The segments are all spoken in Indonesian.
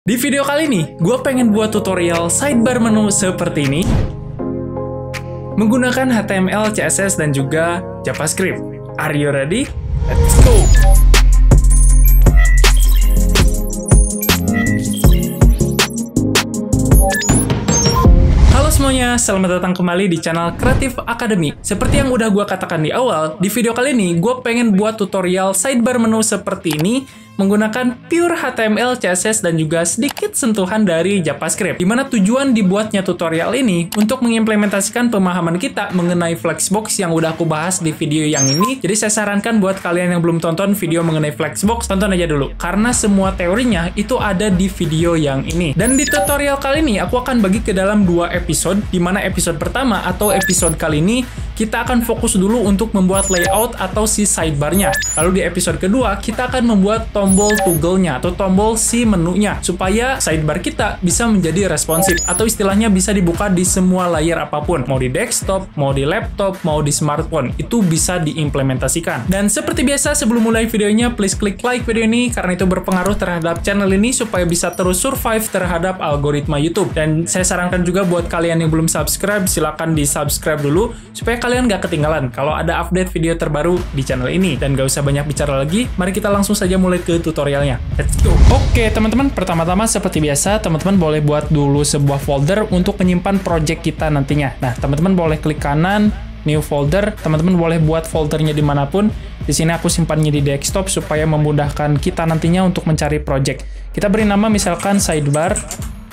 Di video kali ini, gue pengen buat tutorial sidebar menu seperti ini menggunakan HTML, CSS, dan juga JavaScript. Are you ready? Let's go! Halo semuanya, selamat datang kembali di channel Creative Academy. Seperti yang udah gue katakan di awal, di video kali ini gue pengen buat tutorial sidebar menu seperti ini menggunakan pure HTML, CSS, dan juga sedikit sentuhan dari JavaScript. Dimana tujuan dibuatnya tutorial ini untuk mengimplementasikan pemahaman kita mengenai Flexbox yang udah aku bahas di video yang ini. Jadi saya sarankan buat kalian yang belum tonton video mengenai Flexbox, tonton aja dulu. Karena semua teorinya itu ada di video yang ini. Dan di tutorial kali ini aku akan bagi ke dalam dua episode, dimana episode pertama atau episode kali ini kita akan fokus dulu untuk membuat layout atau si sidebarnya. Lalu di episode kedua, kita akan membuat tombol toggle-nya atau tombol si menunya supaya sidebar kita bisa menjadi responsif atau istilahnya bisa dibuka di semua layar apapun. Mau di desktop, mau di laptop, mau di smartphone. Itu bisa diimplementasikan. Dan seperti biasa, sebelum mulai videonya, please klik like video ini karena itu berpengaruh terhadap channel ini supaya bisa terus survive terhadap algoritma YouTube. Dan saya sarankan juga buat kalian yang belum subscribe, silakan di-subscribe dulu supaya kalian nggak ketinggalan kalau ada update video terbaru di channel ini. Dan gak usah banyak bicara lagi, mari kita langsung saja mulai ke tutorialnya. Let's go! Oke teman-teman, pertama-tama seperti biasa, teman-teman boleh buat dulu sebuah folder untuk menyimpan project kita nantinya. Nah, teman-teman boleh klik kanan, new folder, teman-teman boleh buat foldernya dimanapun. Di sini aku simpannya di desktop supaya memudahkan kita nantinya untuk mencari project. Kita beri nama misalkan sidebar.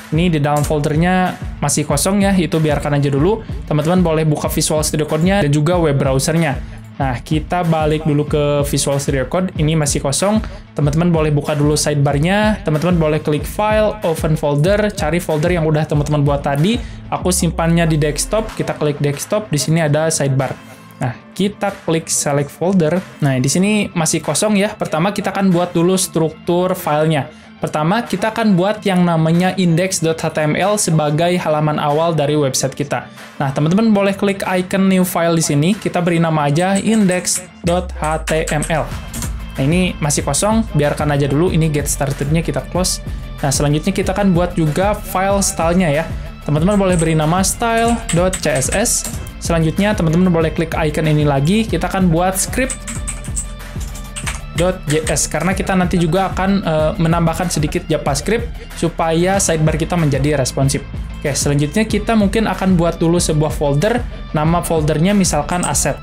Ini di dalam foldernya masih kosong ya, itu biarkan aja dulu. Teman-teman boleh buka Visual Studio Code-nya dan juga web browser-nya. Nah, kita balik dulu ke Visual Studio Code, ini masih kosong. Teman-teman boleh buka dulu sidebar-nya, teman-teman boleh klik File, Open Folder, cari folder yang udah teman-teman buat tadi. Aku simpannya di desktop, kita klik desktop, di sini ada sidebar. Nah, kita klik Select Folder. Nah, di sini masih kosong ya. Pertama, kita akan buat dulu struktur filenya. Pertama, kita akan buat yang namanya index.html sebagai halaman awal dari website kita. Nah, teman-teman boleh klik icon new file di sini. Kita beri nama aja index.html. Nah, ini masih kosong, biarkan aja dulu. Ini get started-nya kita close. Nah, selanjutnya kita akan buat juga file style-nya ya. Teman-teman boleh beri nama style.css. Selanjutnya, teman-teman boleh klik icon ini lagi. Kita akan buat script .js karena kita nanti juga akan menambahkan sedikit JavaScript supaya sidebar kita menjadi responsif. Oke, selanjutnya kita mungkin akan buat dulu sebuah folder, nama foldernya misalkan asset.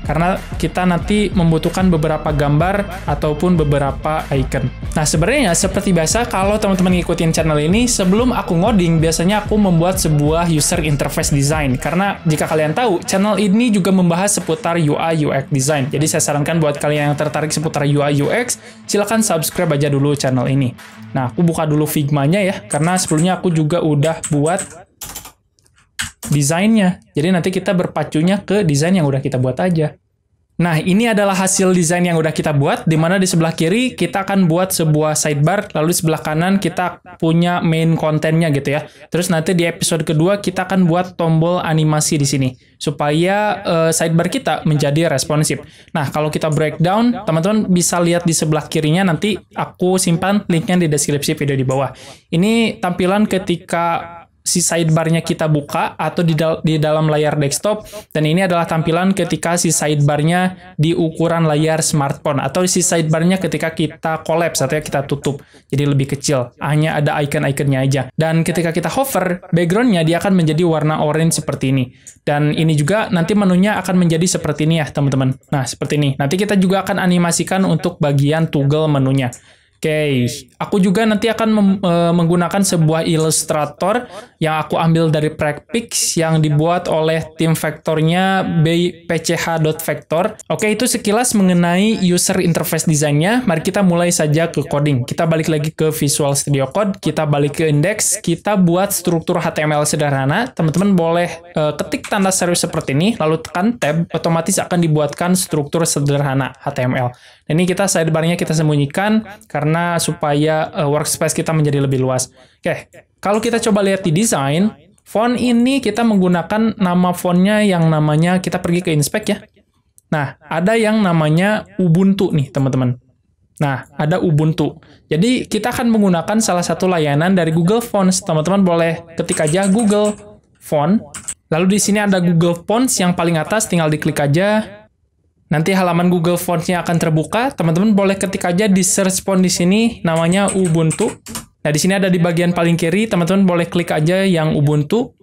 Karena kita nanti membutuhkan beberapa gambar ataupun beberapa icon. Nah, sebenarnya seperti biasa kalau teman-teman ngikutin channel ini, sebelum aku ngoding, biasanya aku membuat sebuah user interface design. Karena jika kalian tahu, channel ini juga membahas seputar UI UX design. Jadi saya sarankan buat kalian yang tertarik seputar UI UX, silakan subscribe aja dulu channel ini. Nah, aku buka dulu Figma-nya ya, karena sebelumnya aku juga udah buat desainnya. Jadi nanti kita berpacunya ke desain yang udah kita buat aja. Nah, ini adalah hasil desain yang udah kita buat, di mana di sebelah kiri kita akan buat sebuah sidebar, lalu di sebelah kanan kita punya main kontennya gitu ya. Terus nanti di episode kedua kita akan buat tombol animasi di sini, supaya sidebar kita menjadi responsif. Nah, kalau kita breakdown, teman-teman bisa lihat di sebelah kirinya, nanti aku simpan linknya di deskripsi video di bawah. Ini tampilan ketika si sidebarnya kita buka atau di dalam layar desktop, dan ini adalah tampilan ketika si sidebarnya di ukuran layar smartphone atau si sidebarnya ketika kita collapse atau kita tutup jadi lebih kecil, hanya ada icon-iconnya aja. Dan ketika kita hover, backgroundnya dia akan menjadi warna orange seperti ini. Dan ini juga nanti menunya akan menjadi seperti ini ya teman-teman. Nah, seperti ini. Nanti kita juga akan animasikan untuk bagian toggle menunya. Oke, aku juga nanti akan menggunakan sebuah ilustrator yang aku ambil dari Prackpix yang dibuat oleh tim vektornya pch.vector. Oke, itu sekilas mengenai user interface design-nya. Mari kita mulai saja ke coding. Kita balik lagi ke Visual Studio Code, kita balik ke index, kita buat struktur HTML sederhana. Teman-teman boleh ketik tanda seru seperti ini, lalu tekan tab, otomatis akan dibuatkan struktur sederhana HTML. Dan ini kita sidebar-nya kita sembunyikan karena supaya workspace kita menjadi lebih luas. Oke, kalau kita coba lihat di desain, font ini kita menggunakan nama fontnya yang namanya, kita pergi ke inspect ya. Nah, ada yang namanya Ubuntu nih teman-teman. Nah, ada Ubuntu. Jadi, kita akan menggunakan salah satu layanan dari Google Fonts. Teman-teman boleh ketik aja Google Font. Lalu di sini ada Google Fonts yang paling atas, tinggal diklik aja. Nanti halaman Google Fonts-nya akan terbuka. Teman-teman boleh ketik aja di search font di sini, namanya Ubuntu. Nah, di sini ada di bagian paling kiri, teman-teman boleh klik aja yang Ubuntu.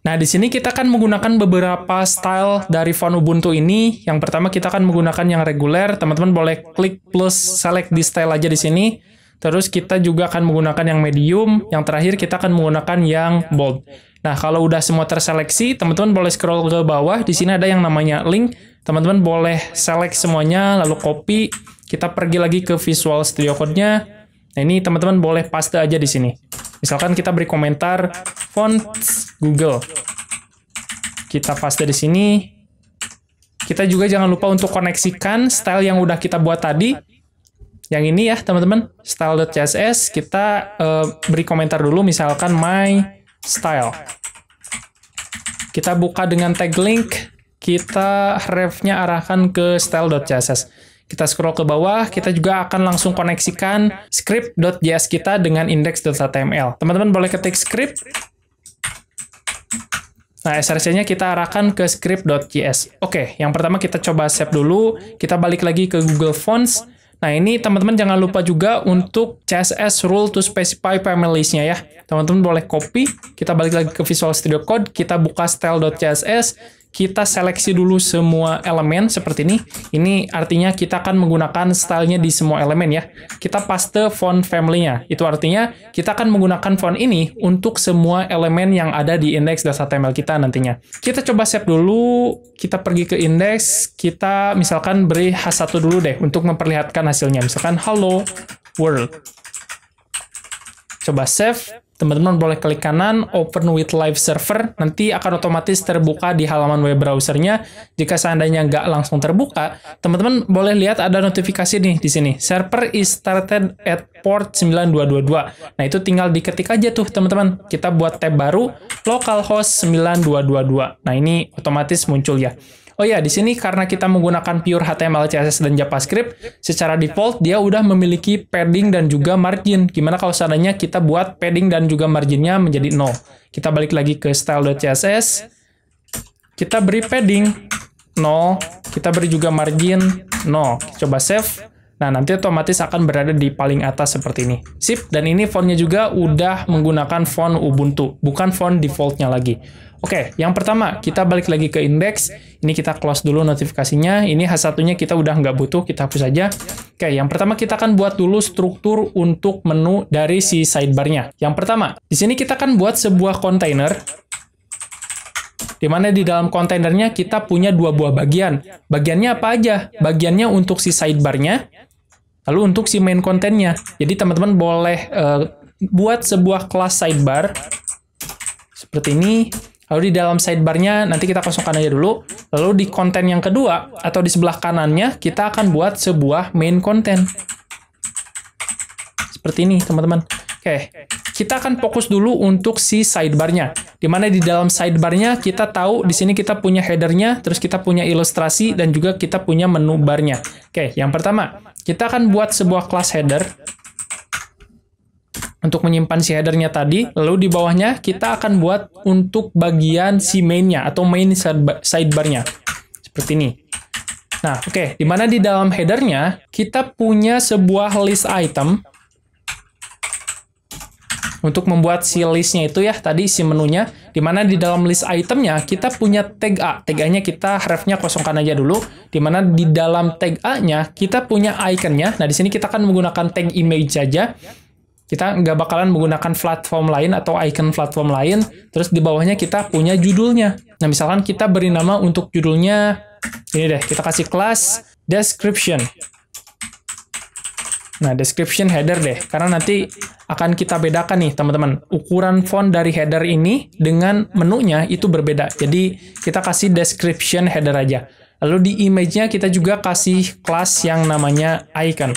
Nah, di sini kita akan menggunakan beberapa style dari font Ubuntu ini. Yang pertama kita akan menggunakan yang reguler. Teman-teman boleh klik plus select di style aja di sini. Terus kita juga akan menggunakan yang medium. Yang terakhir kita akan menggunakan yang bold. Nah, kalau udah semua terseleksi, teman-teman boleh scroll ke bawah. Di sini ada yang namanya link. Teman-teman boleh select semuanya, lalu copy. Kita pergi lagi ke Visual Studio Code-nya. Nah, ini teman-teman boleh paste aja di sini. Misalkan kita beri komentar fonts Google. Kita paste di sini. Kita juga jangan lupa untuk koneksikan style yang udah kita buat tadi. Yang ini ya, teman-teman. Style.css. Kita beri komentar dulu, misalkan my style. Kita buka dengan tag link. Kita ref-nya arahkan ke style.css. Kita scroll ke bawah, kita juga akan langsung koneksikan script.js kita dengan index.html. Teman-teman boleh ketik script. Nah, src-nya kita arahkan ke script.js. Oke, yang pertama kita coba save dulu. Kita balik lagi ke Google Fonts. Nah, ini teman-teman jangan lupa juga untuk CSS rule to specify families-nya ya. Teman-teman boleh copy. Kita balik lagi ke Visual Studio Code. Kita buka style.css. Kita seleksi dulu semua elemen seperti ini. Ini artinya kita akan menggunakan stylenya di semua elemen ya. Kita paste font family-nya. Itu artinya kita akan menggunakan font ini untuk semua elemen yang ada di index.html kita nantinya. Kita coba save dulu. Kita pergi ke index. Kita misalkan beri H1 dulu deh untuk memperlihatkan hasilnya. Misalkan hello world. Coba save. Teman-teman boleh klik kanan, open with live server, nanti akan otomatis terbuka di halaman web browsernya. Jika seandainya nggak langsung terbuka, teman-teman boleh lihat ada notifikasi nih di sini. Server is started at port 9222. Nah, itu tinggal diketik aja tuh, teman-teman. Kita buat tab baru, localhost 9222. Nah, ini otomatis muncul ya. Oh ya, di sini karena kita menggunakan pure HTML, CSS, dan JavaScript, secara default dia udah memiliki padding dan juga margin. Gimana kalau seandainya kita buat padding dan juga marginnya menjadi 0? Kita balik lagi ke style.css. Kita beri padding 0, kita beri juga margin 0. Coba save. Nah, nanti otomatis akan berada di paling atas seperti ini. Sip, dan ini fontnya juga udah menggunakan font Ubuntu, bukan font defaultnya lagi. Oke, yang pertama, kita balik lagi ke index. Ini kita close dulu notifikasinya. Ini H1-nya kita udah nggak butuh, kita hapus aja. Oke, yang pertama kita akan buat dulu struktur untuk menu dari si sidebar-nya. Yang pertama, di sini kita akan buat sebuah kontainer, di mana di dalam kontainernya kita punya dua buah bagian. Bagiannya apa aja? Bagiannya untuk si sidebar-nya, lalu untuk si main kontennya. Jadi teman-teman boleh buat sebuah kelas sidebar seperti ini. Lalu di dalam sidebar-nya nanti kita kosongkan aja dulu. Lalu di konten yang kedua atau di sebelah kanannya kita akan buat sebuah main content. Seperti ini, teman-teman. Oke, kita akan fokus dulu untuk si sidebar-nya. Di mana di dalam sidebar-nya kita tahu di sini kita punya header-nya, terus kita punya ilustrasi dan juga kita punya menu bar-nya. Oke, yang pertama, kita akan buat sebuah kelas header untuk menyimpan si header-nya tadi. Lalu di bawahnya kita akan buat untuk bagian si main-nya atau main sidebar-nya. Seperti ini. Nah, oke. Di mana di dalam header-nya kita punya sebuah list item untuk membuat si list-nya itu ya, tadi si menunya. Di mana di dalam list item-nya kita punya tag A. Tag A-nya kita ref-nya kosongkan aja dulu. Di mana di dalam tag A-nya kita punya icon-nya. Nah, di sini kita akan menggunakan tag image saja. Kita nggak bakalan menggunakan platform lain atau icon platform lain. Terus di bawahnya kita punya judulnya. Nah, misalkan kita beri nama untuk judulnya, ini deh, kita kasih kelas description. Nah, description header deh. Karena nanti akan kita bedakan nih, teman-teman. Ukuran font dari header ini dengan menunya itu berbeda. Jadi, kita kasih description header aja. Lalu di image-nya kita juga kasih kelas yang namanya icon.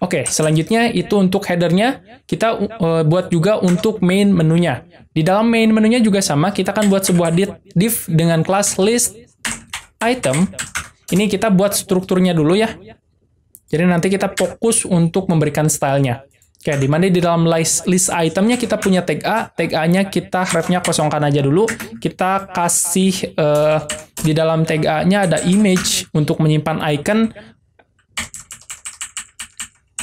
Oke, selanjutnya itu untuk header-nya, kita buat juga untuk main menunya. Di dalam main menunya juga sama, kita akan buat sebuah div dengan kelas list item. Ini kita buat strukturnya dulu ya. Jadi nanti kita fokus untuk memberikan stylenya. Oke, dimana di dalam list itemnya kita punya tag A-nya kita wrap-nya kosongkan aja dulu. Kita kasih di dalam tag A-nya ada image untuk menyimpan icon.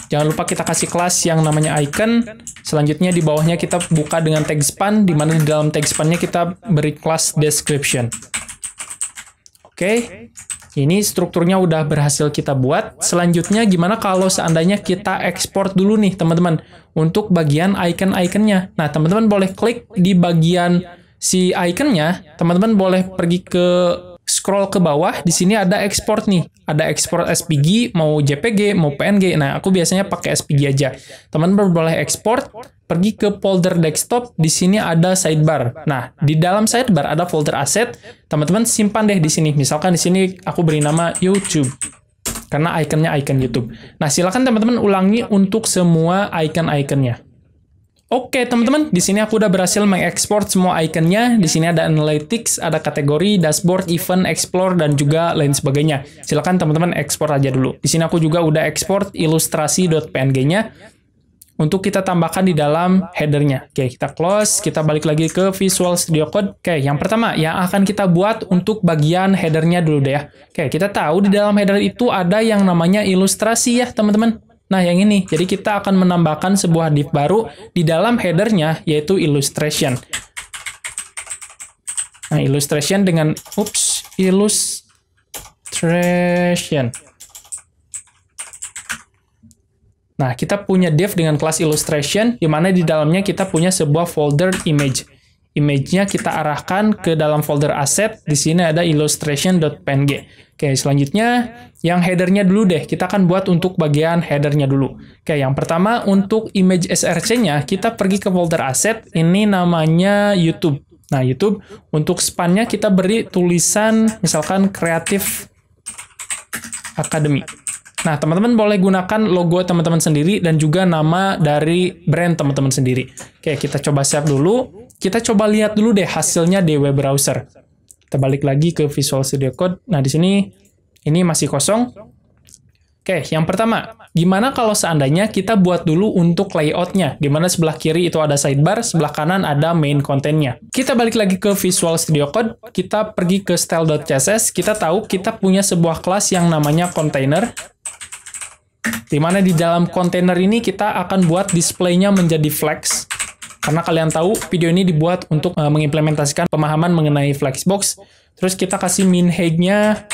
Jangan lupa kita kasih kelas yang namanya icon. Selanjutnya di bawahnya kita buka dengan tag span, di mana di dalam tag span-nya kita beri kelas description. Oke. Ini strukturnya udah berhasil kita buat. Selanjutnya gimana kalau seandainya kita ekspor dulu nih teman-teman untuk bagian icon-iconnya. Nah teman-teman boleh klik di bagian si iconnya. Teman-teman boleh pergi ke scroll ke bawah. Di sini ada export nih. Ada export SVG, mau JPG, mau PNG. Nah aku biasanya pakai SVG aja. Teman-teman boleh export. Pergi ke folder desktop, di sini ada sidebar. Nah, di dalam sidebar ada folder aset. Teman-teman simpan deh di sini. Misalkan di sini aku beri nama YouTube. Karena ikonnya icon YouTube. Nah, silakan teman-teman ulangi untuk semua icon-iconnya. Oke, teman-teman, di sini aku udah berhasil mengekspor semua iconnya. Di sini ada analytics, ada kategori, dashboard, event, explore, dan juga lain sebagainya. Silakan teman-teman ekspor aja dulu. Di sini aku juga udah ekspor ilustrasi.png-nya. Untuk kita tambahkan di dalam header-nya. Oke, kita close, kita balik lagi ke Visual Studio Code. Oke, yang pertama yang akan kita buat untuk bagian header-nya dulu deh ya. Oke, kita tahu di dalam header itu ada yang namanya ilustrasi ya, teman-teman. Nah, yang ini. Jadi kita akan menambahkan sebuah div baru di dalam header-nya, yaitu illustration. Nah, illustration dengan, illustration. Nah, kita punya div dengan kelas illustration, di mana di dalamnya kita punya sebuah folder image. Image-nya kita arahkan ke dalam folder asset, di sini ada illustration.png. Oke, selanjutnya yang header-nya dulu deh, kita akan buat untuk bagian header-nya dulu. Oke, yang pertama untuk image src-nya, kita pergi ke folder asset, ini namanya YouTube. Nah, YouTube, untuk span-nya kita beri tulisan, misalkan Creative Academy. Nah, teman-teman boleh gunakan logo teman-teman sendiri dan juga nama dari brand teman-teman sendiri. Oke, kita coba save dulu. Kita coba lihat dulu deh hasilnya di web browser. Kita balik lagi ke Visual Studio Code. Nah, di sini ini masih kosong. Oke, yang pertama, gimana kalau seandainya kita buat dulu untuk layout-nya, di mana sebelah kiri itu ada sidebar, sebelah kanan ada main kontennya. Kita balik lagi ke Visual Studio Code, kita pergi ke style.css, kita tahu kita punya sebuah kelas yang namanya container, di mana di dalam kontainer ini kita akan buat display-nya menjadi flex. Karena kalian tahu video ini dibuat untuk mengimplementasikan pemahaman mengenai flexbox. Terus kita kasih min height-nya,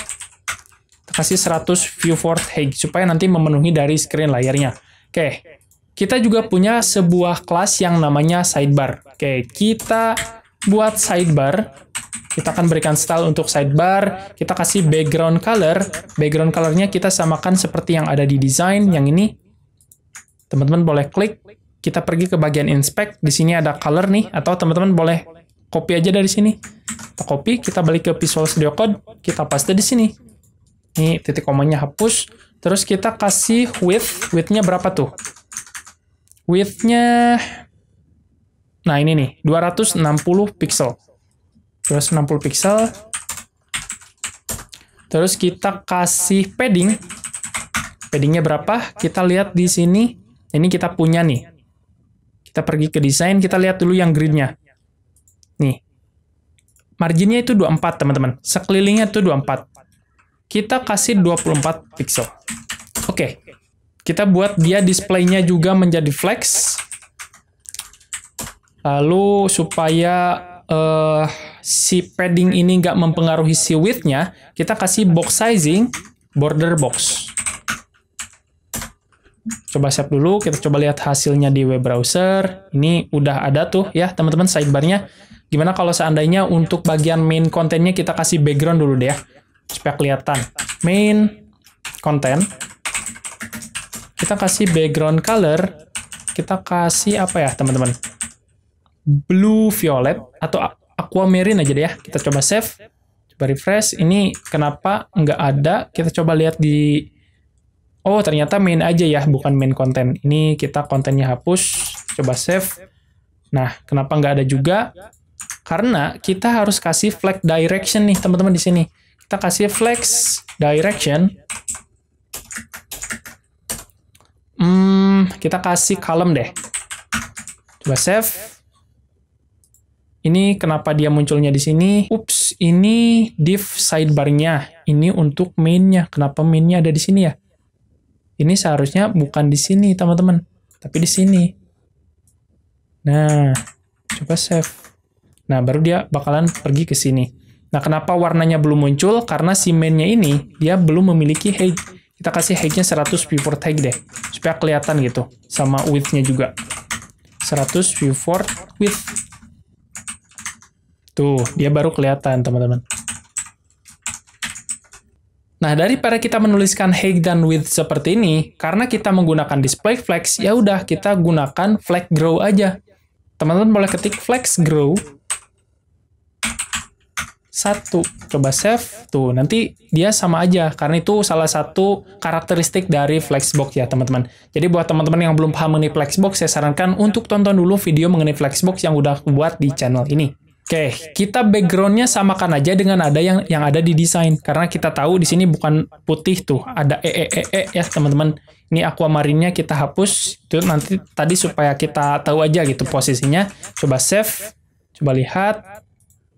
kasih 100 viewport height supaya nanti memenuhi dari screen layarnya. Oke, kita juga punya sebuah kelas yang namanya sidebar. Oke, kita buat sidebar. Kita akan berikan style untuk sidebar, kita kasih background color. Background color-nya kita samakan seperti yang ada di design, yang ini. Teman-teman boleh klik, kita pergi ke bagian inspect, di sini ada color nih, atau teman-teman boleh copy aja dari sini. Kita copy, kita balik ke Visual Studio Code, kita paste di sini. Ini titik komanya hapus, terus kita kasih width-nya berapa tuh? Width-nya, nah ini nih, 260 pixel. 260 pixel. Terus kita kasih padding. Paddingnya berapa? Kita lihat di sini. Ini kita punya nih. Kita pergi ke desain, kita lihat dulu yang gridnya. Nih. Marginnya itu 24, teman-teman. Sekelilingnya itu 24. Kita kasih 24 pixel. Oke. Kita buat dia display-nya juga menjadi flex. Lalu supaya si padding ini nggak mempengaruhi si width-nya, kita kasih box sizing, border box. Coba save dulu, kita coba lihat hasilnya di web browser. Ini udah ada tuh ya teman-teman sidebar-nya. Gimana kalau seandainya untuk bagian main kontennya kita kasih background dulu deh ya, supaya kelihatan. Main content, kita kasih background color, kita kasih apa ya teman-teman? Blue violet atau aquamarine aja deh ya. Kita coba save, coba refresh. Ini kenapa nggak ada? Kita coba lihat di, oh ternyata main aja ya, bukan main konten. Ini kita kontennya hapus, coba save. Nah, kenapa nggak ada juga? Karena kita harus kasih flag direction nih teman-teman di sini. Kita kasih flex direction. Kita kasih column deh. Coba save. Ini kenapa dia munculnya di sini? Ups, ini div sidebar-nya. Ini untuk main-nya. Kenapa main-nya ada di sini ya? Ini seharusnya bukan di sini, teman-teman. Tapi di sini. Nah, coba save. Nah, baru dia bakalan pergi ke sini. Nah, kenapa warnanya belum muncul? Karena si main-nya ini, dia belum memiliki height. Kita kasih height-nya 100 viewport height deh. Supaya kelihatan gitu. Sama width-nya juga. 100 viewport width. Tuh, dia baru kelihatan, teman-teman. Nah, daripada kita menuliskan height dan width seperti ini, karena kita menggunakan display flex, ya udah kita gunakan flex grow aja. Teman-teman boleh ketik flex grow 1. Coba save. Tuh, nanti dia sama aja. Karena itu salah satu karakteristik dari Flexbox ya, teman-teman. Jadi buat teman-teman yang belum paham mengenai Flexbox, saya sarankan untuk tonton dulu video mengenai Flexbox yang udah buat di channel ini. Oke, kita background-nya samakan aja dengan ada yang ada di desain. Karena kita tahu di sini bukan putih tuh, ada ya, teman-teman. Ini aquamarine-nya kita hapus. Itu nanti tadi supaya kita tahu aja gitu posisinya. Coba save. Coba lihat.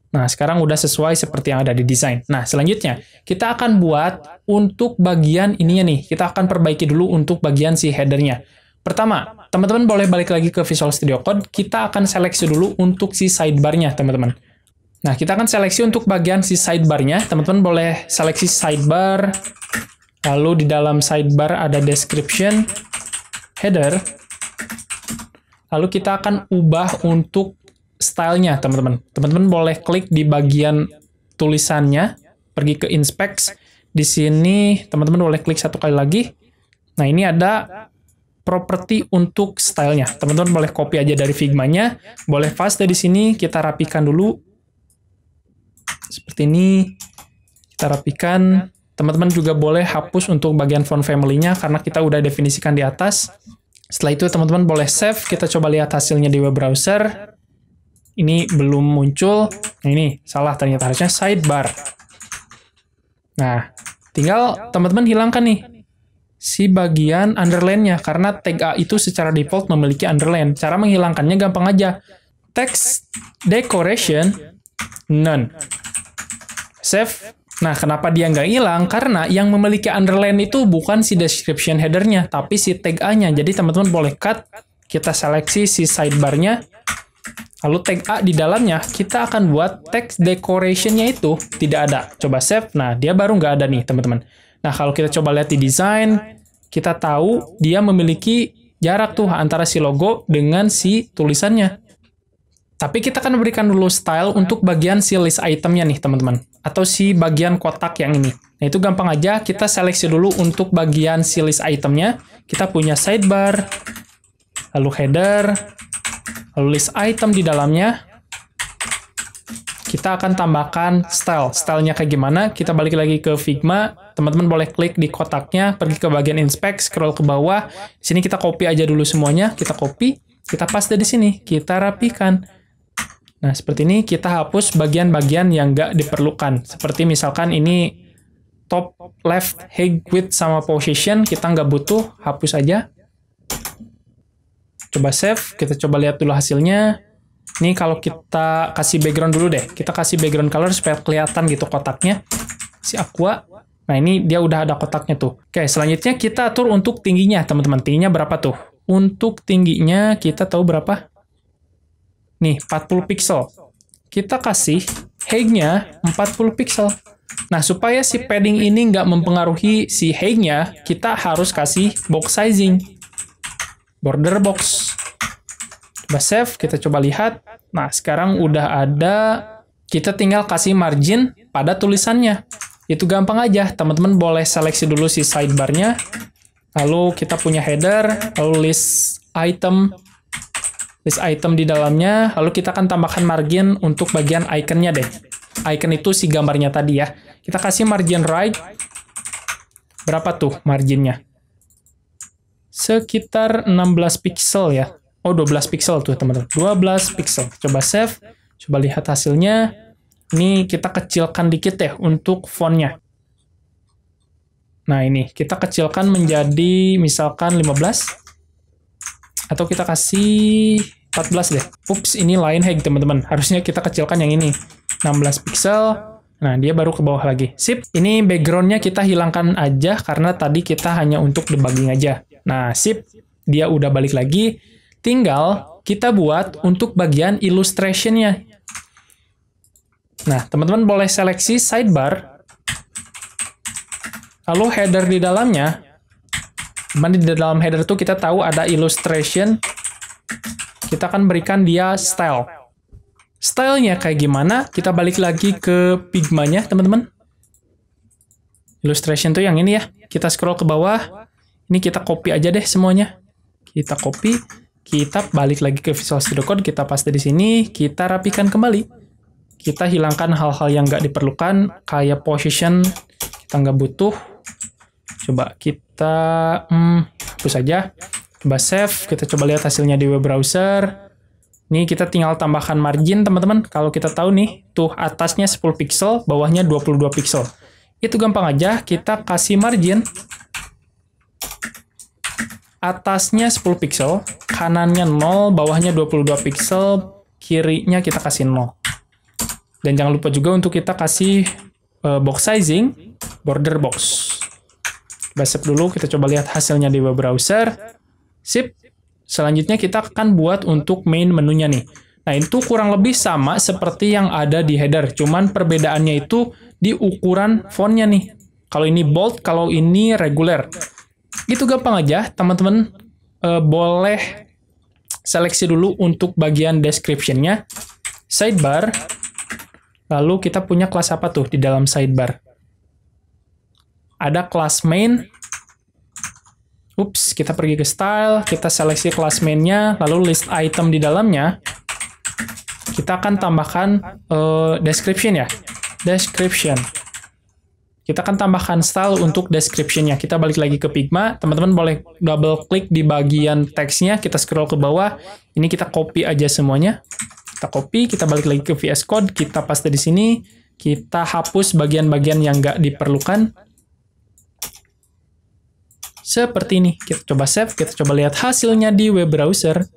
Nah, sekarang udah sesuai seperti yang ada di desain. Nah, selanjutnya, kita akan buat untuk bagian ininya nih. Kita akan perbaiki dulu untuk bagian si header-nya. Pertama, teman-teman boleh balik lagi ke Visual Studio Code. Kita akan seleksi dulu untuk si sidebar-nya, teman-teman. Nah, kita akan seleksi untuk bagian si sidebar-nya. Teman-teman boleh seleksi sidebar. Lalu di dalam sidebar ada description, header. Lalu kita akan ubah untuk stylenya, teman-teman. Teman-teman boleh klik di bagian tulisannya, pergi ke inspect. Di sini, teman-teman boleh klik satu kali lagi. Nah, ini ada property untuk stylenya. Teman-teman boleh copy aja dari Figma-nya. Boleh paste di sini, kita rapikan dulu. Seperti ini. Kita rapikan. Teman-teman juga boleh hapus untuk bagian font family-nya, karena kita udah definisikan di atas. Setelah itu, teman-teman boleh save. Kita coba lihat hasilnya di web browser. Ini belum muncul. Nah, ini salah ternyata, harusnya sidebar. Nah, tinggal teman-teman hilangkan nih si bagian underline-nya, karena tag A itu secara default memiliki underline. Cara menghilangkannya gampang aja. Text decoration none. Save. Nah, kenapa dia nggak hilang? Karena yang memiliki underline itu bukan si description header-nya, tapi si tag A-nya. Jadi teman-teman boleh cut. Kita seleksi si sidebar-nya. Lalu tag A di dalamnya, kita akan buat text decoration-nya itu tidak ada. Coba save. Nah, dia baru nggak ada nih, teman-teman. Nah, kalau kita coba lihat di desain, kita tahu dia memiliki jarak tuh antara si logo dengan si tulisannya. Tapi kita akan berikan dulu style untuk bagian si list item-nya nih, teman-teman. Atau si bagian kotak yang ini. Nah, itu gampang aja. Kita seleksi dulu untuk bagian si list item-nya. Kita punya sidebar, lalu header, lalu list item di dalamnya. Kita akan tambahkan style. Stylenya kayak gimana? Kita balik lagi ke Figma. Teman-teman boleh klik di kotaknya, pergi ke bagian inspect, scroll ke bawah. Di sini kita copy aja dulu semuanya. Kita copy, kita paste di sini. Kita rapikan. Nah, seperti ini kita hapus bagian-bagian yang nggak diperlukan. Seperti misalkan ini top left, height, width, sama position. Kita nggak butuh, hapus aja. Coba save, kita coba lihat dulu hasilnya. Ini kalau kita kasih background dulu deh. Kita kasih background color supaya kelihatan gitu kotaknya. Si aqua. Nah, ini dia udah ada kotaknya tuh. Oke, selanjutnya kita atur untuk tingginya, teman-teman. Tingginya berapa tuh? Untuk tingginya kita tahu berapa? Nih, 40 pixel. Kita kasih height-nya 40 pixel. Nah, supaya si padding ini nggak mempengaruhi si height-nya, kita harus kasih box sizing. Border box. Coba save, kita coba lihat. Nah, sekarang udah ada. Kita tinggal kasih margin pada tulisannya. Itu gampang aja. Teman-teman boleh seleksi dulu si sidebar-nya. Lalu kita punya header, lalu list item di dalamnya. Lalu kita akan tambahkan margin untuk bagian icon-nya deh. Icon itu si gambarnya tadi ya. Kita kasih margin right. Berapa tuh marginnya? Sekitar 16 pixel ya. Oh, 12 pixel tuh, teman-teman. 12 pixel. Coba save. Coba lihat hasilnya. Ini kita kecilkan dikit ya untuk font-nya. Nah, ini kita kecilkan menjadi misalkan 15. Atau kita kasih 14 deh. Ups, ini line height teman-teman. Harusnya kita kecilkan yang ini. 16 pixel. Nah, dia baru ke bawah lagi. Sip. Ini background-nya kita hilangkan aja karena tadi kita hanya untuk debugging aja. Nah, sip. Dia udah balik lagi. Tinggal kita buat untuk bagian illustration-nya. Nah, teman-teman boleh seleksi sidebar. Lalu header di dalamnya. Di dalam header itu kita tahu ada illustration. Kita akan berikan dia style. Stylenya kayak gimana? Kita balik lagi ke Figma-nya, teman-teman. Illustration tuh yang ini ya. Kita scroll ke bawah. Ini kita copy aja deh semuanya. Kita copy. Kita balik lagi ke Visual Studio Code. Kita paste di sini. Kita rapikan kembali. Kita hilangkan hal-hal yang nggak diperlukan. Kayak position. Kita nggak butuh. Coba kita hapus aja. Coba save. Kita coba lihat hasilnya di web browser. Ini kita tinggal tambahkan margin, teman-teman. Kalau kita tahu nih, tuh atasnya 10 pixel, bawahnya 22 pixel. Itu gampang aja. Kita kasih margin. Atasnya 10 pixel, kanannya 0, bawahnya 22 pixel, kirinya kita kasih 0. Dan jangan lupa juga untuk kita kasih box sizing, border box. Save dulu, kita coba lihat hasilnya di web browser. Sip. Selanjutnya kita akan buat untuk main menunya nih. Nah, itu kurang lebih sama seperti yang ada di header. Cuman perbedaannya itu di ukuran fontnya nih. Kalau ini bold, kalau ini regular. Itu gampang aja, teman-teman. Boleh seleksi dulu untuk bagian description-nya. Sidebar. Lalu kita punya kelas apa tuh di dalam sidebar? Ada kelas main. Ups, kita pergi ke style, kita seleksi kelas main-nya, lalu list item di dalamnya. Kita akan tambahkan description ya. Description. Kita akan tambahkan style untuk description-nya. Kita balik lagi ke Figma. Teman-teman boleh double klik di bagian teksnya, kita scroll ke bawah. Ini kita copy aja semuanya. Kita copy, kita balik lagi ke VS Code, kita paste di sini. Kita hapus bagian-bagian yang nggak diperlukan. Seperti ini. Kita coba save, kita coba lihat hasilnya di web browser.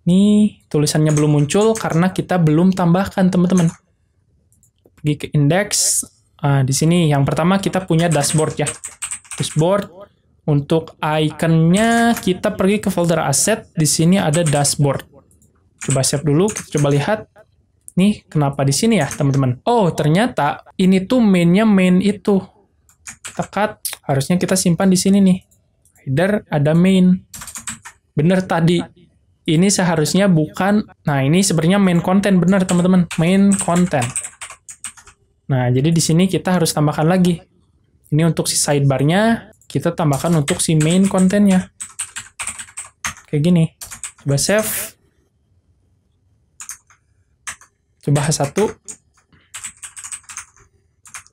Nih, tulisannya belum muncul karena kita belum tambahkan, teman-teman. Pergi ke index. Di sini yang pertama kita punya dashboard ya. Dashboard. Untuk ikonnya kita pergi ke folder asset. Di sini ada dashboard. Coba save dulu, kita coba lihat. Nih, kenapa di sini ya, teman-teman? Oh, ternyata ini tuh mainnya main itu. Kita cut. Harusnya kita simpan di sini nih. Header ada main. Bener tadi. Ini seharusnya bukan. Nah, ini sebenarnya main content, bener teman-teman. Main content. Nah, jadi di sini kita harus tambahkan lagi. Ini untuk si sidebar-nya, kita tambahkan untuk si main content-nya. Kayak gini. Coba save. Coba H1.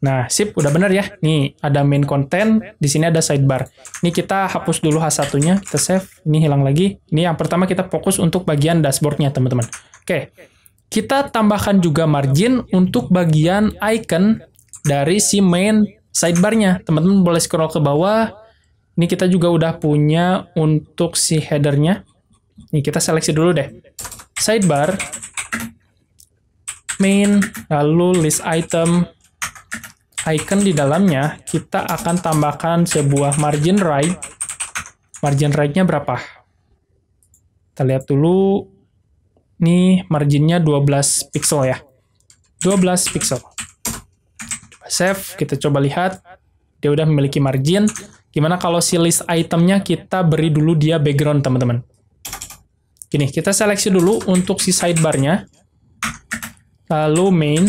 Nah, sip, udah bener ya. Nih, ada main content, di sini ada sidebar. Ini kita hapus dulu H1-nya, kita save. Ini hilang lagi. Ini yang pertama kita fokus untuk bagian dashboard-nya, teman-teman. Oke. Kita tambahkan juga margin untuk bagian icon dari si main sidebar-nya. Teman-teman boleh scroll ke bawah. Ini kita juga udah punya untuk si header-nya. Ini kita seleksi dulu deh. Sidebar, main, lalu list item, icon di dalamnya, kita akan tambahkan sebuah margin right. Margin right-nya berapa? Kita lihat dulu. Nih, marginnya 12 pixel ya. 12 pixel. Coba save, kita coba lihat. Dia udah memiliki margin. Gimana kalau si list itemnya kita beri dulu dia background, teman-teman. Gini, kita seleksi dulu untuk si sidebar-nya. Lalu main,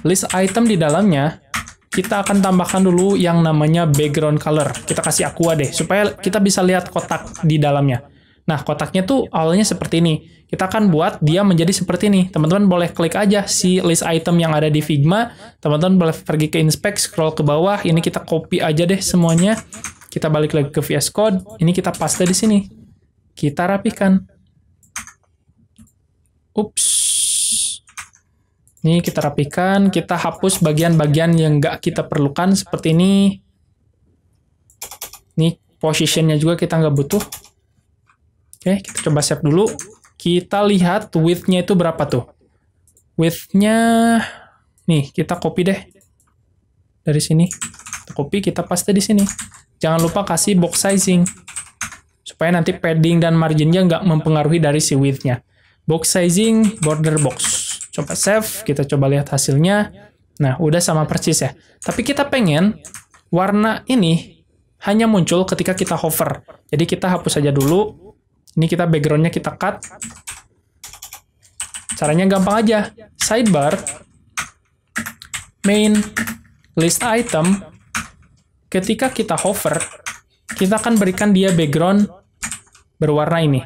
list item di dalamnya, kita akan tambahkan dulu yang namanya background color. Kita kasih aqua deh, supaya kita bisa lihat kotak di dalamnya. Nah, kotaknya tuh awalnya seperti ini. Kita akan buat dia menjadi seperti ini. Teman-teman boleh klik aja si list item yang ada di Figma. Teman-teman boleh pergi ke inspect, scroll ke bawah. Ini kita copy aja deh semuanya. Kita balik lagi ke VS Code. Ini kita paste di sini. Kita rapikan. Ups. Ini kita rapikan, kita hapus bagian-bagian yang nggak kita perlukan seperti ini. Nih, positionnya juga kita nggak butuh. Oke, kita coba save dulu. Kita lihat width-nya itu berapa tuh. Width-nya, nih, kita copy deh. Dari sini. Kita copy, kita paste di sini. Jangan lupa kasih box sizing. Supaya nanti padding dan marginnya nggak mempengaruhi dari si width-nya. Box sizing, border box. Coba save, kita coba lihat hasilnya. Nah, udah sama persis ya. Tapi kita pengen warna ini hanya muncul ketika kita hover. Jadi kita hapus aja dulu. Ini kita background-nya kita cut. Caranya gampang aja. Sidebar, main, list item, ketika kita hover, kita akan berikan dia background berwarna ini.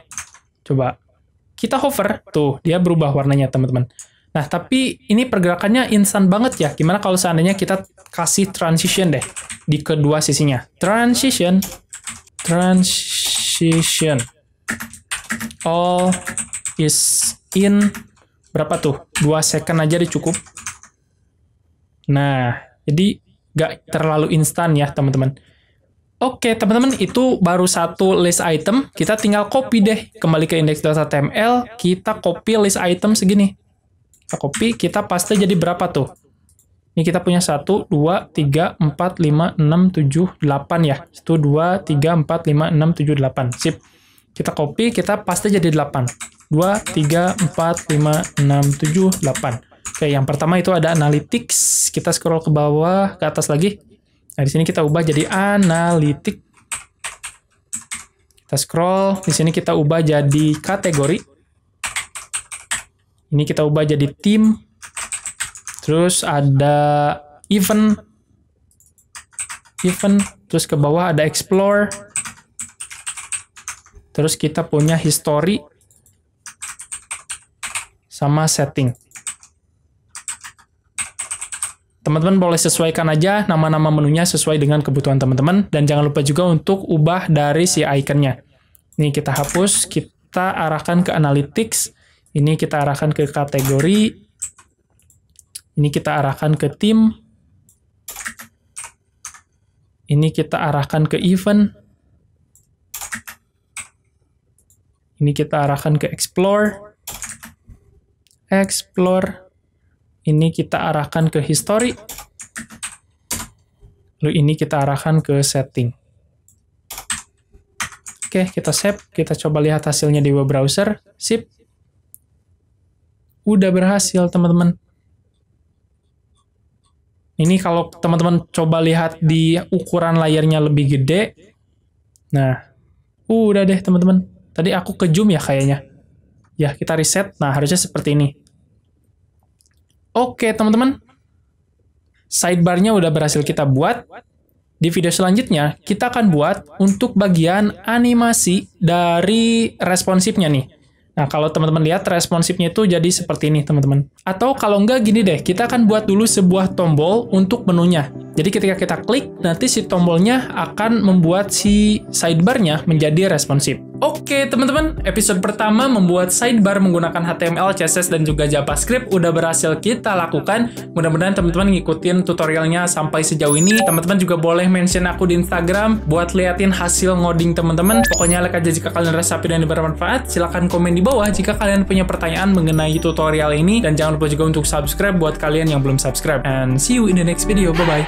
Coba. Kita hover, tuh, dia berubah warnanya, teman-teman. Nah, tapi ini pergerakannya instan banget ya. Gimana kalau seandainya kita kasih transition deh di kedua sisinya. Transition. All is in berapa tuh? 2 second aja cukup. Nah, jadi nggak terlalu instan ya, teman-teman. Oke, teman-teman, itu baru satu list item. Kita tinggal copy deh. Kembali ke index.html, kita copy list item segini. Kita copy, kita paste jadi berapa tuh? Ini kita punya 1, 2, 3, 4, 5, 6, 7, 8 ya. 1, 2, 3, 4, 5, 6, 7, 8. Sip. Kita copy, kita paste jadi 8. 2, 3, 4, 5, 6, 7, 8. Oke, yang pertama itu ada analytics. Kita scroll ke bawah, ke atas lagi. Nah, di sini kita ubah jadi analytics. Kita scroll, di sini kita ubah jadi kategori. Ini kita ubah jadi theme. Terus ada event. Terus ke bawah ada explore. Terus kita punya history sama setting. Teman-teman boleh sesuaikan aja nama-nama menunya sesuai dengan kebutuhan teman-teman. Dan jangan lupa juga untuk ubah dari si ikonnya. Ini kita hapus, kita arahkan ke analytics. Ini kita arahkan ke kategori. Ini kita arahkan ke theme. Ini kita arahkan ke event. Ini kita arahkan ke explore. Ini kita arahkan ke history. Lalu ini kita arahkan ke setting. Oke, kita save. Kita coba lihat hasilnya di web browser. Sip. Udah berhasil, teman-teman. Ini kalau teman-teman coba lihat di ukuran layarnya lebih gede. Nah, udah deh, teman-teman. Tadi aku ke zoom ya kayaknya. Ya, kita reset. Nah, harusnya seperti ini. Oke, teman-teman. Sidebar-nya udah berhasil kita buat. Di video selanjutnya, kita akan buat untuk bagian animasi dari responsifnya nih. Nah, kalau teman-teman lihat responsifnya itu jadi seperti ini, teman-teman. Atau kalau enggak, gini deh. Kita akan buat dulu sebuah tombol untuk menunya. Jadi ketika kita klik, nanti si tombolnya akan membuat si sidebar-nya menjadi responsif. Oke, teman-teman. Episode pertama membuat sidebar menggunakan HTML, CSS, dan juga JavaScript udah berhasil kita lakukan. Mudah-mudahan teman-teman ngikutin tutorialnya sampai sejauh ini. Teman-teman juga boleh mention aku di Instagram buat liatin hasil ngoding teman-teman. Pokoknya like aja jika kalian rasain dan bermanfaat. Silahkan komen di bawah jika kalian punya pertanyaan mengenai tutorial ini. Dan jangan lupa juga untuk subscribe buat kalian yang belum subscribe. And see you in the next video. Bye-bye.